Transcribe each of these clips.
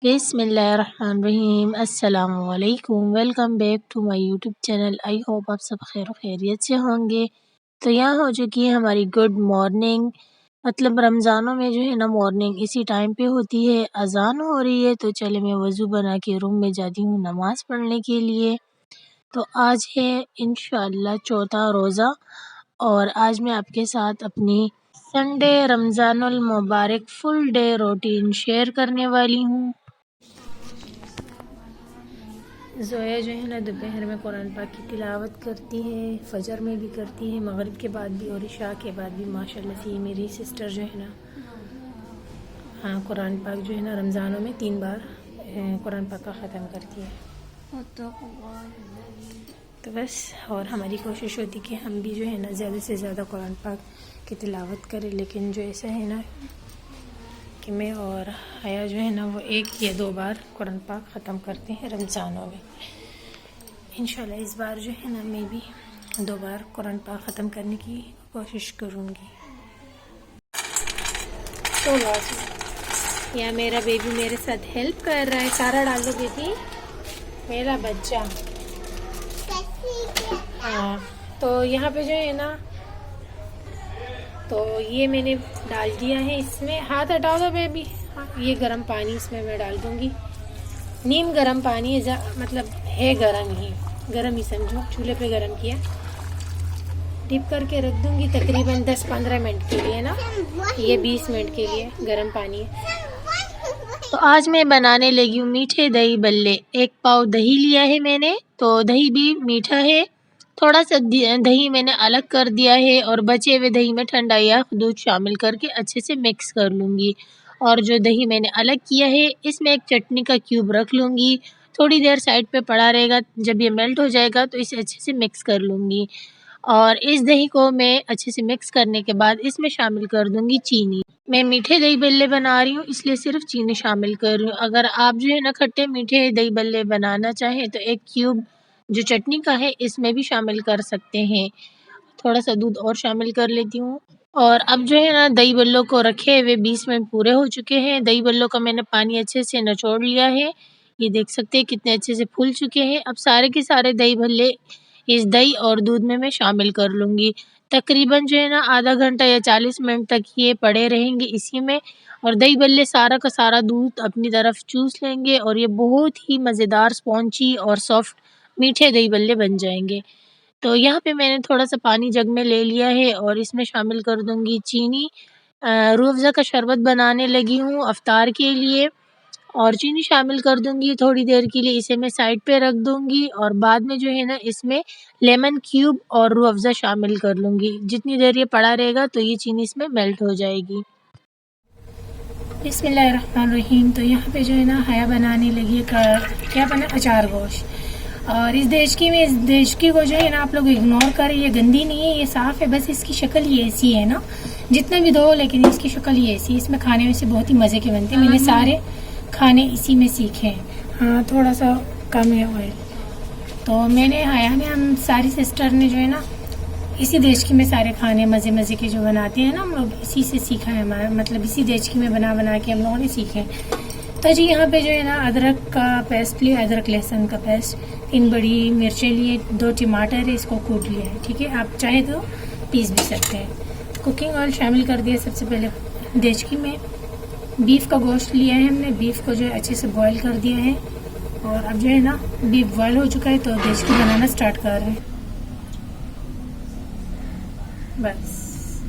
बिस्मिल्लाहिर्रहमानिर्रहीम। अस्सलामुअलैकुम। Welcome back to my YouTube channel. I hope आप सब खैर खैरियत से होंगे। तो यहाँ हो चुकी है हमारी गुड मॉर्निंग। मतलब रमज़ानों में जो है ना मॉर्निंग इसी टाइम पे होती है। अजान हो रही है तो चले मैं वज़ू बना के रूम में जाती हूँ नमाज़ पढ़ने के लिए। तो आज है इंशाअल्लाह चौथा रोज़ा और आज मैं आपके साथ अपनी संडे रमज़ानुल मुबारक फुल डे रूटीन शेयर करने वाली हूँ। ज़ोया जो है ना दोपहर में कुरान पाक की तिलावत करती है, फजर में भी करती है, मगरिब के बाद भी और इशा के बाद भी। माशाल्लाह से मेरी सिस्टर जो है ना हाँ कुरान पाक जो है ना रमज़ानों में 3 बार कुरान पाक का ख़त्म करती है। तो बस और हमारी कोशिश होती कि हम भी जो है ना ज़्यादा से ज़्यादा कुरान पाक की तिलावत करें, लेकिन जो ऐसा है ना कि मैं और हया जो है ना वो 1 या 2 बार कुरान पाक ख़त्म करते हैं रमज़ानों में। इंशाल्लाह इस बार जो है ना मैं भी 2 बार कुरान पाक ख़त्म करने की कोशिश करूँगी। तो या मेरा बेबी मेरे साथ हेल्प कर रहा है। सारा डाल दो बेटी, मेरा बच्चा। हाँ तो यहाँ पे जो है ना तो ये मैंने डाल दिया है। इसमें हाथ हटाओ दो बेबी। ये गर्म पानी इसमें मैं डाल दूँगी। नीम गर्म पानी है, मतलब है गर्म ही समझो, चूल्हे पे गर्म किया। डिप करके रख दूँगी तकरीबन 10-15 मिनट के लिए ना, ये 20 मिनट के लिए गर्म पानी है। तो आज मैं बनाने लगी हूँ मीठे दही बल्ले। 1 पाव दही लिया है मैंने, तो दही भी मीठा है। थोड़ा सा दही मैंने अलग कर दिया है और बचे हुए दही में ठंडा या दूध शामिल करके अच्छे से मिक्स कर लूँगी। और जो दही मैंने अलग किया है इसमें एक चटनी का क्यूब रख लूँगी। थोड़ी देर साइड पे पड़ा रहेगा, जब ये मेल्ट हो जाएगा तो इसे अच्छे से मिक्स कर लूँगी। और इस दही को मैं अच्छे से मिक्स करने के बाद इसमें शामिल कर दूँगी चीनी। मैं मीठे दही बल्ले बना रही हूँ इसलिए सिर्फ चीनी शामिल कर रही हूँ। अगर आप जो है ना खट्टे मीठे दही बल्ले बनाना चाहें तो 1 क्यूब जो चटनी का है इसमें भी शामिल कर सकते हैं। थोड़ा सा दूध और शामिल कर लेती हूँ। और अब जो है ना दही बल्लों को रखे हुए 20 मिनट पूरे हो चुके हैं। दही बल्लों का मैंने पानी अच्छे से निचोड़ लिया है। ये देख सकते हैं कितने अच्छे से फूल चुके हैं। अब सारे के सारे दही भल्ले इस दही और दूध में मैं शामिल कर लूँगी। तकरीबन जो है ना आधा घंटा या 40 मिनट तक ये पड़े रहेंगे इसी में, और दही बल्ले सारा का सारा दूध अपनी तरफ चूस लेंगे और ये बहुत ही मज़ेदार स्पॉन्जी और सॉफ्ट मीठे दही बल्ले बन जाएंगे। तो यहाँ पे मैंने थोड़ा सा पानी जग में ले लिया है और इसमें शामिल कर दूँगी चीनी। रूह अफ़ज़ा का शरबत बनाने लगी हूँ अफ्तार के लिए और चीनी शामिल कर दूँगी। थोड़ी देर के लिए इसे मैं साइड पे रख दूँगी और बाद में जो है ना इसमें लेमन क्यूब और रूह अफ़ज़ा शामिल कर लूँगी। जितनी देर ये पड़ा रहेगा तो ये चीनी इसमें मेल्ट हो जाएगी। बिस्मिल्लाहिर्रहमानिर्रहीम। तो यहाँ पे जो है ना हया बनाने लगी क्या बना, अचार गोश्त। और इस देशकी को जो है ना आप लोग इग्नोर करें, ये गंदी नहीं है, ये साफ़ है, बस इसकी शक्ल ये ऐसी है ना, जितना भी धो लेकिन इसकी शक्ल ये ऐसी। इसमें खाने में से बहुत ही मज़े के बनते हैं। मैंने सारे खाने इसी में सीखे हैं। हाँ थोड़ा सा कम है ऑयल। तो मैंने हया में हम सारी सिस्टर ने जो है ना इसी देशकी में सारे खाने मज़े के जो बनाते हैं ना हम लोग इसी से सीखा है। हमारा मतलब इसी देशकी में बना के हम लोगों ने सीखे। तो जी यहाँ पे जो है ना अदरक का पेस्ट लिया, अदरक लहसुन का पेस्ट, 3 बड़ी मिर्चें लिए, 2 टमाटर है, इसको कूट लिया है। ठीक है, आप चाहे तो पीस भी सकते हैं। कुकिंग ऑयल शामिल कर दिया सबसे पहले देशकी में। बीफ का गोश्त लिया है हमने, बीफ को जो है अच्छे से बॉईल कर दिया है। और अब जो है ना बीफ बॉईल हो चुका है तो देशकी बनाना स्टार्ट कर रहे हैं बस।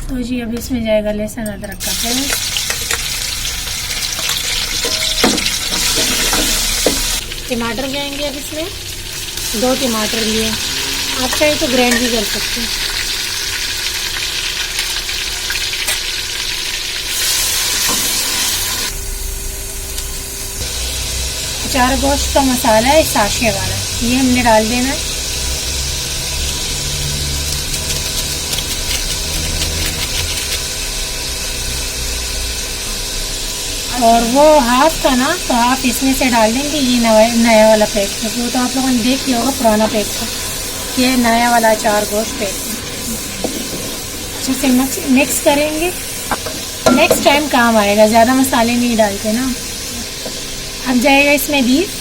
तो जी अब इसमें जाएगा लहसुन अदरक का पेस्ट, टमाटर जाएंगे। अब इसमें 2 टमाटर लिए, आप चाहे तो ग्राइंड भी कर सकते हैं। अचार गोश्त का मसाला है साशे वाला, ये हमने डाल देना है। और वो हाफ था ना तो आप इसमें से डाल देंगे। ये नया वाला पैक है, वो तो आप लोगों ने देख लिया होगा, पुराना पैक था। ये नया वाला अचार गोश्त पैक है। अच्छे से मिक्स करेंगे। नेक्स्ट टाइम काम आएगा, ज़्यादा मसाले नहीं डालते ना। अब जाएगा इसमें बीफ।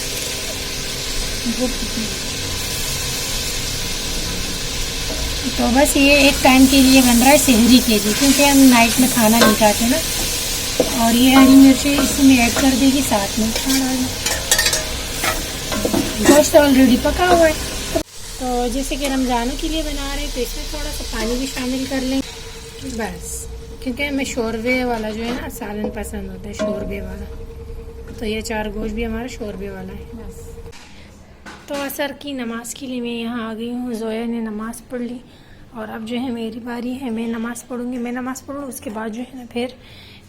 तो बस ये एक टाइम के लिए बन रहा है सहरी के लिए, क्योंकि हम नाइट में खाना नहीं खाते ना। और ये हरी मिर्ची इसमें ऐड कर देगी साथ में। गोश्त ऑलरेडी पका हुआ है। तो जैसे कि रमज़ान के लिए बना रहे हैं तो इसमें थोड़ा सा पानी भी शामिल कर लें बस, क्योंकि हमें शोरबे वाला जो है ना सालन पसंद होता है, शोरबे वाला। तो ये 4 गोश्त भी हमारा शोरबे वाला है बस। तो असर की नमाज़ के लिए मैं यहाँ आ गई हूँ। जोया ने नमाज़ पढ़ ली और अब जो है मेरी बारी है, मैं नमाज़ पढ़ूँगी। मैं नमाज़ पढ़ूँ उसके बाद जो है ना फिर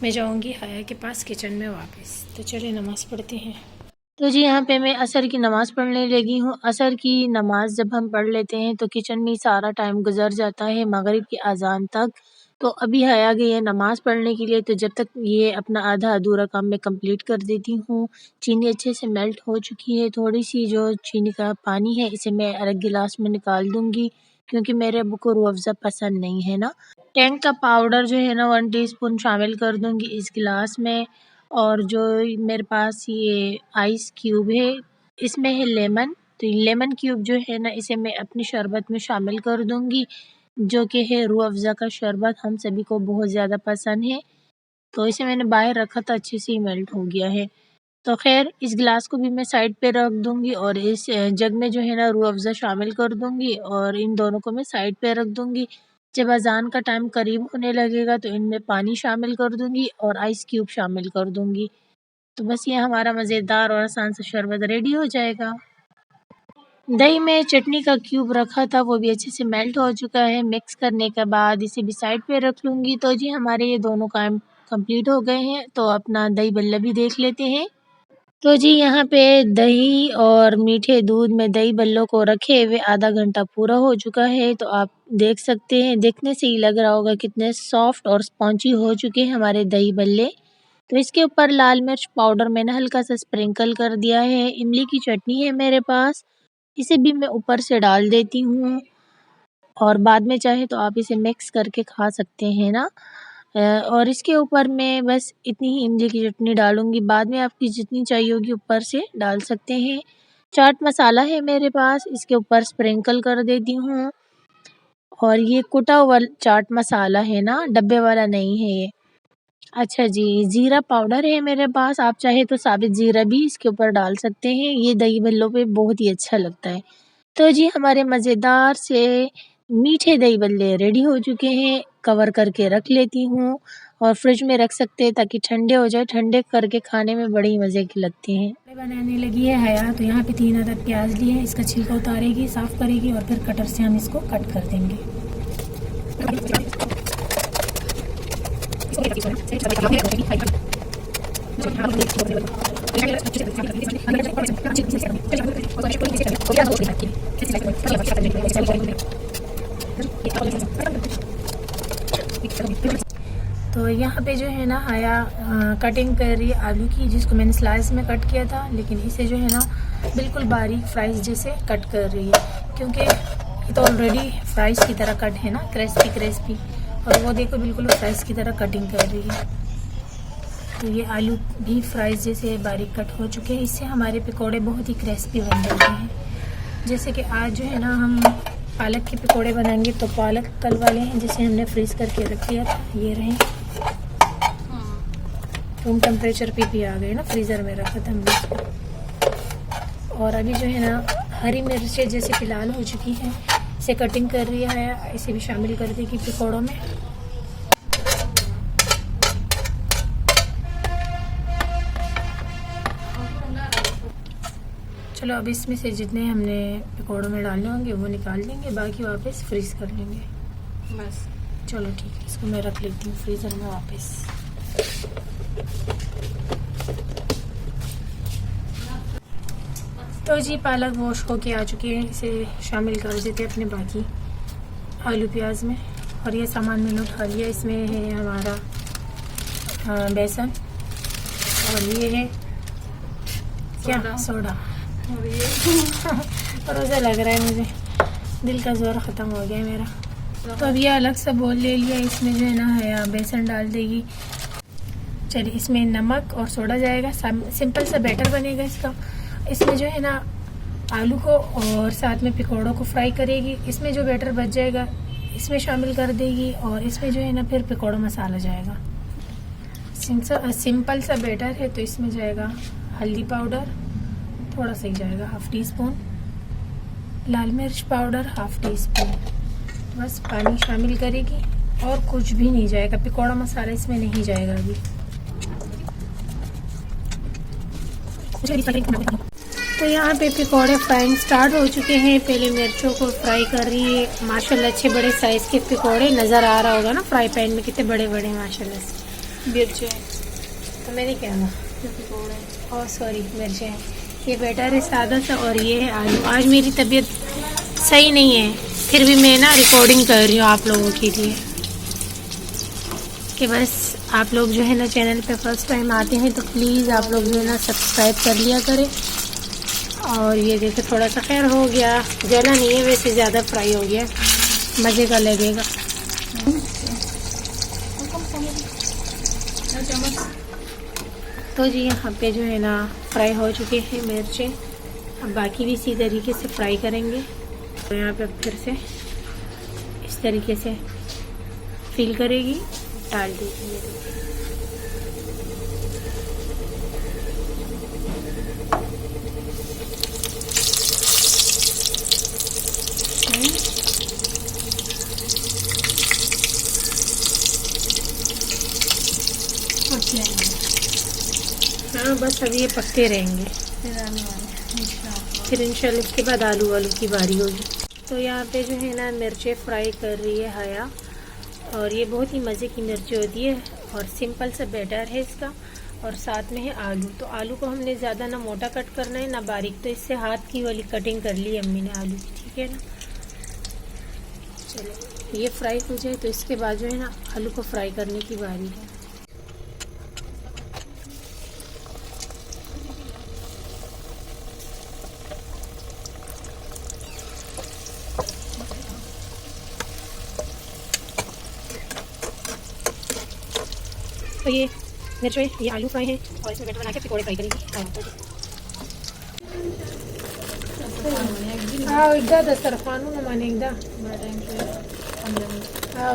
मैं जाऊँगी हया के पास किचन में वापस। तो चलिए नमाज़ पढ़ते हैं। तो जी यहाँ पे मैं असर की नमाज़ पढ़ने लगी हूँ। असर की नमाज़ जब हम पढ़ लेते हैं तो किचन में सारा टाइम गुजर जाता है मगरिब की अजान तक। तो अभी हया गई है नमाज़ पढ़ने के लिए, तो जब तक ये अपना आधा अधूरा काम मैं कंप्लीट कर देती हूँ। चीनी अच्छे से मेल्ट हो चुकी है। थोड़ी सी जो चीनी का पानी है इसे मैं अलग गिलास में निकाल दूँगी, क्योंकि मेरे अब्बू को रूह अफ़ज़ा पसंद नहीं है ना। टैंग का पाउडर जो है ना 1 टीस्पून शामिल कर दूँगी इस गिलास में। और जो मेरे पास ये आइस क्यूब है इसमें है लेमन, तो लेमन क्यूब जो है ना इसे मैं अपनी शरबत में शामिल कर दूँगी, जो कि है रूह अफ़ज़ा का शरबत। हम सभी को बहुत ज़्यादा पसंद है। तो इसे मैंने बाहर रखा था, अच्छे से ही मेल्ट हो गया है। तो खैर इस गिलास को भी मैं साइड पे रख दूँगी और इस जग में जो है ना रूह अफ़ज़ा शामिल कर दूँगी और इन दोनों को मैं साइड पे रख दूँगी। जब अज़ान का टाइम करीब होने लगेगा तो इनमें पानी शामिल कर दूँगी और आइस क्यूब शामिल कर दूँगी। तो बस ये हमारा मज़ेदार और आसान सा शरबत रेडी हो जाएगा। दही में चटनी का क्यूब रखा था, वो भी अच्छे से मेल्ट हो चुका है। मिक्स करने के बाद इसे भी साइड पे रख लूँगी। तो जी हमारे ये दोनों काम कंप्लीट हो गए हैं। तो अपना दही बल्ला भी देख लेते हैं। तो जी यहाँ पे दही और मीठे दूध में दही बल्लों को रखे हुए आधा घंटा पूरा हो चुका है। तो आप देख सकते हैं, देखने से ही लग रहा होगा कितने सॉफ्ट और स्पॉन्जी हो चुके हैं हमारे दही बल्ले। तो इसके ऊपर लाल मिर्च पाउडर मैंने हल्का सा स्प्रिंकल कर दिया है। इमली की चटनी है मेरे पास, इसे भी मैं ऊपर से डाल देती हूँ और बाद में चाहे तो आप इसे मिक्स करके खा सकते हैं ना। और इसके ऊपर मैं बस इतनी ही इमली की चटनी डालूँगी, बाद में आपकी जितनी चाहिए होगी ऊपर से डाल सकते हैं। चाट मसाला है मेरे पास, इसके ऊपर स्प्रिंकल कर देती हूँ। और ये कुटा हुआ चाट मसाला है ना, डब्बे वाला नहीं है ये। अच्छा जी, ज़ीरा पाउडर है मेरे पास, आप चाहे तो साबित ज़ीरा भी इसके ऊपर डाल सकते हैं। ये दही बल्लों पे बहुत ही अच्छा लगता है। तो जी हमारे मज़ेदार से मीठे दही बल्ले रेडी हो चुके हैं। कवर करके रख लेती हूँ और फ्रिज में रख सकते हैं ताकि ठंडे हो जाए। ठंडे करके खाने में बड़ी मज़े के लगते हैं। बनाने लगी है हया, तो यहाँ पे 3 अदद प्याज लिए हैं। इसका छिलका उतारेगी, साफ़ करेगी और फिर कटर से हम इसको कट कर देंगे। तो यहाँ पे जो है ना हया कटिंग कर रही है आलू की, जिसको मैंने स्लाइस में कट किया था, लेकिन इसे जो है ना बिल्कुल बारीक फ्राइज जैसे कट कर रही है, क्योंकि ये तो ऑलरेडी फ्राइज की तरह कट है ना, क्रिस्पी। और वो देखो बिल्कुल फ्राइज की तरह कटिंग कर रही है। तो ये आलू भी फ्राइज जैसे बारीक कट हो चुके हैं। इससे हमारे पकोड़े बहुत ही क्रिस्पी बन जाते हैं। जैसे कि आज जो है ना हम पालक के पकोड़े बनाएंगे, तो पालक कल वाले हैं जिसे हमने फ्रीज़ करके रख दिया था, ये रहे। रूम टेम्परेचर पे भी आ गए ना, फ्रीज़र में रखा था हमने। और अभी जो है ना हरी मिर्चें जैसे फिलहाल हो चुकी हैं, इसे कटिंग कर रही है, इसे भी शामिल कर देगी पकौड़ों में। चलो अब इसमें से जितने हमने पकौड़ों में डालने होंगे वो निकाल लेंगे, बाकी वापस फ्रीज़ कर लेंगे बस। चलो ठीक है, इसको मैं रख लेती हूँ फ्रीज़र में वापस। तो जी पालक वॉश होके आ चुकी है, इसे शामिल कर देते हैं अपने बाकी आलू प्याज में। और ये सामान मैंने उठा लिया, इसमें है हमारा बेसन और ये है क्या सोडा। और ये रोज़ा लग रहा है मुझे, दिल का जोर ख़त्म हो गया है मेरा। तो अब ये अलग सा बोल ले लिया, इसमें जो है ना हया बेसन डाल देगी चलिए इसमें नमक और सोडा जाएगा, सिंपल सा बैटर बनेगा इसका। इसमें जो है ना आलू को और साथ में पकौड़ों को फ्राई करेगी। इसमें जो बैटर बच जाएगा इसमें शामिल कर देगी और इसमें जो है ना फिर पकौड़ा मसाला जाएगा। सिंपल सा बैटर है तो इसमें जाएगा हल्दी पाउडर थोड़ा सा ही जाएगा, हाफ टी स्पून, लाल मिर्च पाउडर हाफ टी स्पून, बस पानी शामिल करेगी और कुछ भी नहीं जाएगा। पकौड़ा मसाला इसमें नहीं जाएगा अभी। तो यहाँ पे पकौड़े फ्राइंग स्टार्ट हो चुके हैं। पहले मिर्चों को फ्राई कर रही है। माशाल्लाह अच्छे बड़े साइज़ के पकौड़े नज़र आ रहा होगा ना फ्राई पैन में, कितने बड़े बड़े माशाल्लाह से। मिर्चें तो मैंने क्या पकौड़े, ओह सॉरी मिर्चें हैं। ये बैटर है सादा सा और ये है आलू। आज मेरी तबीयत सही नहीं है फिर भी मैं ना रिकॉर्डिंग कर रही हूँ आप लोगों के लिए कि बस आप लोग जो है ना चैनल पे फर्स्ट टाइम आते हैं तो प्लीज़ आप लोग जो है ना सब्सक्राइब कर लिया करें। और ये देखो थोड़ा सा खैर हो गया, जला नहीं है वैसे, ज़्यादा फ्राई हो गया, मज़े का लगेगा। तो जी यहाँ पे जो है ना फ्राई हो चुके हैं मिर्चें, अब बाकी भी इसी तरीके से फ्राई करेंगे। तो यहाँ पे फिर से इस तरीके से फिल करेगी, डाल दीजिए। हाँ बस अभी ये पकते रहेंगे, फिर इंशाल्लाह इसके बाद आलू की बारी होगी। तो यहाँ पे जो है ना मिर्चें फ्राई कर रही है हया, और ये बहुत ही मज़े की मिर्ची होती है और सिंपल सा बैटर है इसका। और साथ में है आलू। तो आलू को हमने ज़्यादा ना मोटा कट करना है ना बारीक, तो इससे हाथ की वाली कटिंग कर ली अम्मी ने आलू की, ठीक है ना। चलो ये फ्राई हो जाए तो इसके बाद जो है ना आलू को फ्राई करने की बारी है। तो ये मिर्च है, ये आलू फ्राई है और इसमें बैटर बना के पकौड़े फ्राई करेंगे। हाँ एकदा दस्तरखान ना माने एकदा हाँ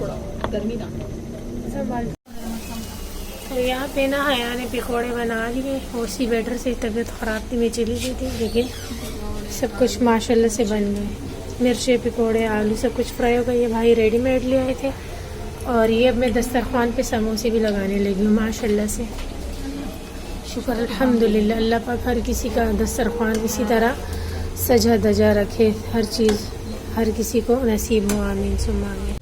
थोड़ा गर्मी ना संभाल। तो यहाँ पे ना हया ने पकौड़े बना लिए, उसी बैटर से तबीयत ख़राब थी मैं चली गई थी, लेकिन सब कुछ माशाल्लाह से बन गए। मिर्चे पकौड़े आलू सब कुछ फ्राई हो गया। ये भाई रेडीमेड ले आए थे और ये अब मैं दस्तरखान पे समोसे भी लगाने लगी हूँ माशाल्लाह से। शुक्र अल्हम्दुलिल्लाह, अल्लाह पाक हर किसी का दस्तरखान इसी तरह सजा दजा रखे, हर चीज़ हर किसी को नसीब हो, आमीन सुम्मा आमीन।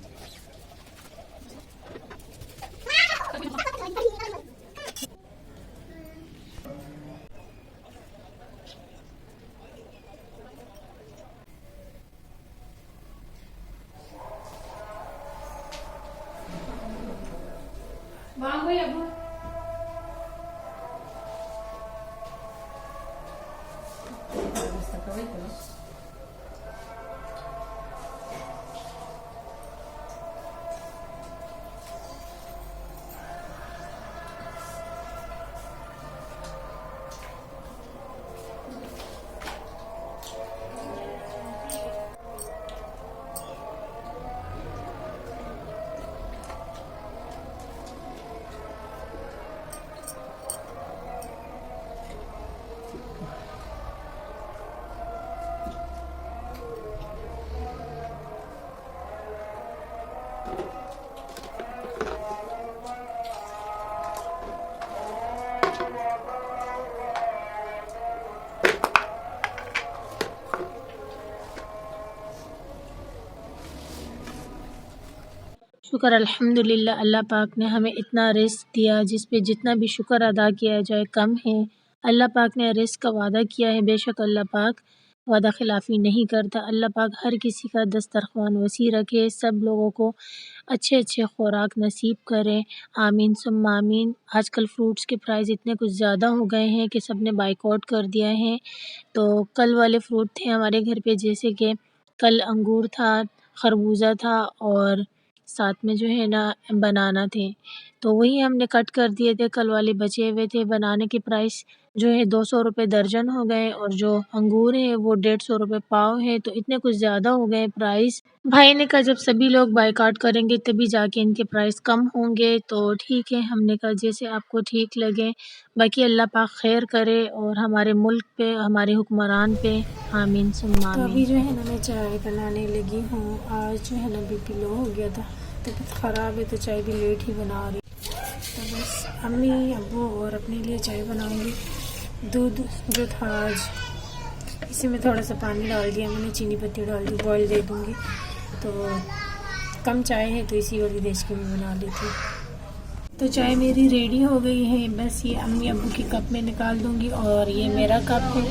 शुक्र अल्हम्दुलिल्लाह, अल्लाह पाक ने हमें इतना रिस्क दिया जिस पे जितना भी शुक्र अदा किया जाए कम है। अल्लाह पाक ने रिस्क का वादा किया है, बेशक अल्लाह पाक वादा खिलाफ़ी नहीं करता। अल्लाह पाक हर किसी का दस्तरख़्वान वसी रखे, सब लोगों को अच्छे अच्छे ख़ुराक नसीब करें। आमीन सुम्मा आमीन। आजकल फ़्रूट्स के प्राइस इतने कुछ ज़्यादा हो गए हैं कि सब ने बाइकआउट कर दिया है। तो कल वाले फ्रूट थे हमारे घर पे, जैसे कि कल अंगूर था, खरबूजा था और साथ में जो है ना बनाना थे, तो वही हमने कट कर दिए थे। कल वाले बचे हुए थे। बनाने के प्राइस जो है 200 रुपये दर्जन हो गए और जो अंगूर है वो 150 रुपये पाव है, तो इतने कुछ ज़्यादा हो गए प्राइस। भाई ने कहा जब सभी लोग बाइकआउट करेंगे तभी जाके इनके प्राइस कम होंगे, तो ठीक है। हमने कहा जैसे आपको ठीक लगे, बाकी अल्लाह पाक खैर करे और हमारे मुल्क पे, हमारे हुक्मरान पे आमीन सुम्मा तो अभी आमीन। जो है ना मैं चाय बनाने लगी हूँ। आज जो है ना बीपी लो हो गया था, तबीयत ख़राब है तो चाय भी लेट ही बना रही। तो बस अम्मी अब्बू और अपने लिए चाय बनाऊँगी। दूध जो था आज, इसी में थोड़ा सा पानी डाल दिया मैंने, चीनी पत्ती डाल दी, बॉयल दे दूँगी। तो कम चाय है तो इसी वाली देश की मैं बना लेती हूँ। तो चाय मेरी रेडी हो गई है, बस ये अम्मी अब्बू की कप में निकाल दूँगी और ये मेरा कप है।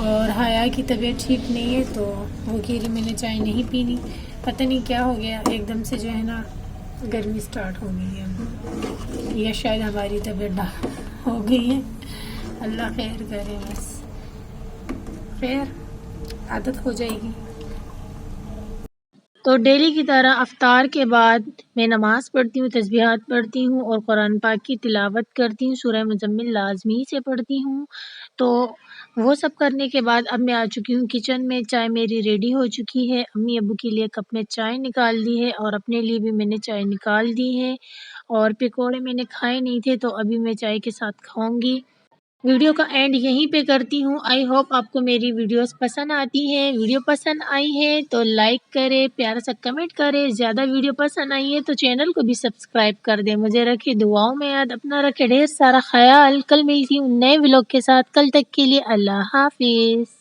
और हाया की तबीयत ठीक नहीं है तो वो कह रही मैंने चाय नहीं पीनी, पता नहीं क्या हो गया एकदम से जो है ना गर्मी स्टार्ट हो गई है, या शायद हमारी तबीयत हो गई है। अल्लाह खैर करे, बस खैर आदत हो जाएगी। तो डेली की तरह अफ्तार के बाद मैं नमाज़ पढ़ती हूँ, तस्बीहात पढ़ती हूँ और कुरान पाक की तिलावत करती हूँ। सूरह मुज़म्मिल लाज़मी से पढ़ती हूँ। तो वो सब करने के बाद अब मैं आ चुकी हूँ किचन में। चाय मेरी रेडी हो चुकी है। अम्मी अब्बू के लिए कप में चाय निकाल दी है और अपने लिए भी मैंने चाय निकाल दी है। और पकौड़े मैंने खाए नहीं थे तो अभी मैं चाय के साथ खाऊंगी। वीडियो का एंड यहीं पे करती हूँ। आई होप आपको मेरी वीडियोस पसंद आती हैं। वीडियो पसंद आई है तो लाइक करें, प्यारा सा कमेंट करें। ज़्यादा वीडियो पसंद आई है तो चैनल को भी सब्सक्राइब कर दें। मुझे रखे दुआओं में याद, अपना रखे ढेर सारा ख्याल। कल मिलती हूँ नए व्लॉग के साथ। कल तक के लिए अल्लाह हाफिज़।